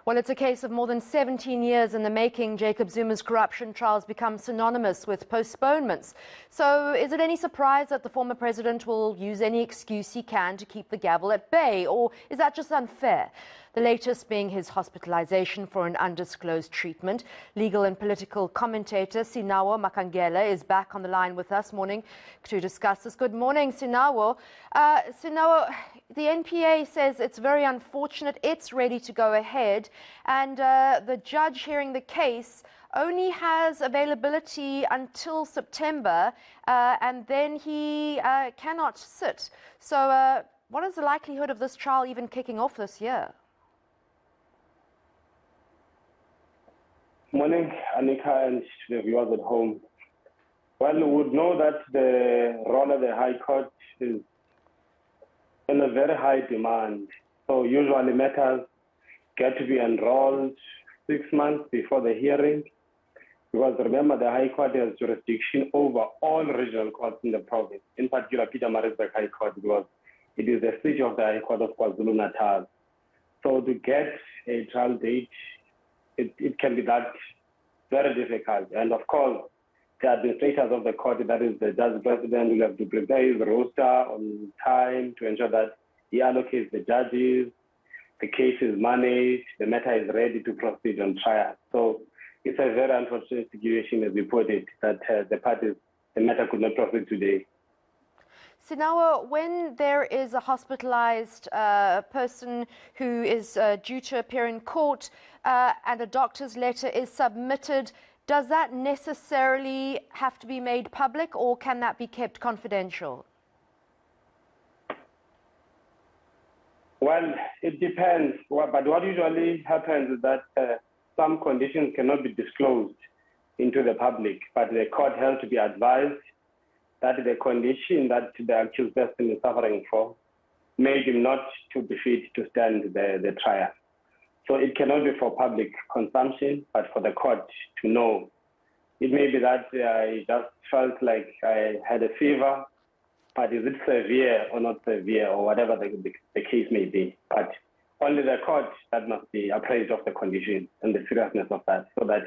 Well, it's a case of more than 17 years in the making. Jacob Zuma's corruption trials become synonymous with postponements. So is it any surprise that the former president will use any excuse he can to keep the gavel at bay? Or is that just unfair? The latest being his hospitalization for an undisclosed treatment. Legal and political commentator Sinawo Makangela is back on the line with us morning to discuss this. Good morning, Sinawo. Sinawo, the NPA says it's very unfortunate. It's ready to go ahead. And the judge hearing the case only has availability until September, and then he cannot sit. So what is the likelihood of this trial even kicking off this year? Morning, Anika and the viewers at home. Well, we would know that the role of the High Court is in a very high demand. So usually matters get to be enrolled 6 months before the hearing. Because remember, the High Court has jurisdiction over all regional courts in the province, in particular Pietermaritzburg High Court, because it is the seat of the High Court of KwaZulu-Natal. So to get a trial date, it can be that very difficult. And of course, the administrators of the court, that is the judge president, will have to prepare his roster on time to ensure that he allocates the judges, the case is managed, the matter is ready to proceed on trial. So it's a very unfortunate situation, as we put it, that the matter could not proceed today. Sinawo, when there is a hospitalized person who is due to appear in court and a doctor's letter is submitted, does that necessarily have to be made public, or can that be kept confidential? Well, it depends. But what usually happens is that some conditions cannot be disclosed into the public, but the court has to be advised that the condition that the accused person is suffering for made him not to be fit to stand the trial. So it cannot be for public consumption, but for the court to know. It may be that I just felt like I had a fever, but is it severe or not severe, or whatever the case may be. But only the court that must be appraised of the condition and the seriousness of that, so that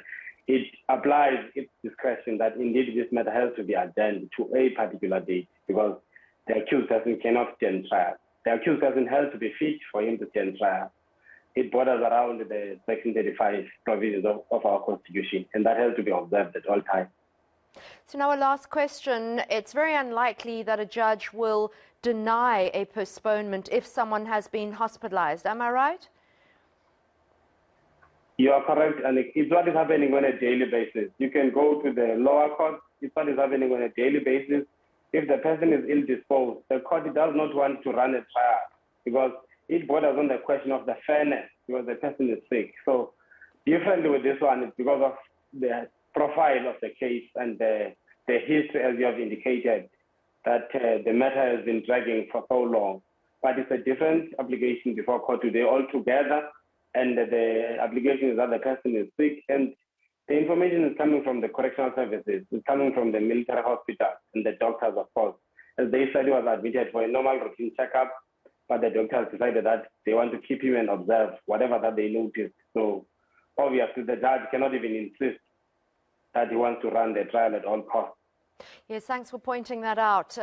it applies its discretion that indeed this matter has to be adjourned to a particular date, because the accused person cannot stand trial. The accused person has to be fit for him to stand trial. It borders around the Section 35 provisions of our Constitution, and that has to be observed at all times. So now a last question. It's very unlikely that a judge will deny a postponement if someone has been hospitalized. Am I right? You are correct, and it's what is happening on a daily basis. You can go to the lower court. It's what is happening on a daily basis. If the person is ill-disposed, the court does not want to run a trial because it borders on the question of the fairness, because the person is sick. So differently with this one, it's because of the profile of the case and the history, as you have indicated, that the matter has been dragging for so long. But it's a different application before court today altogether. And the application is that the person is sick, and the information is coming from the correctional services, it's coming from the military hospital and the doctors, of course. As they said, he was admitted for a normal routine checkup, but the doctors decided that they want to keep him and observe whatever that they noticed. So obviously the judge cannot even insist that he wants to run the trial at all costs. Yes, thanks for pointing that out.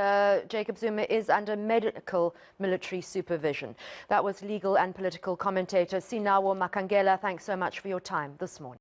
Jacob Zuma is under medical military supervision. That was legal and political commentator Sinawo Makangela. Thanks so much for your time this morning.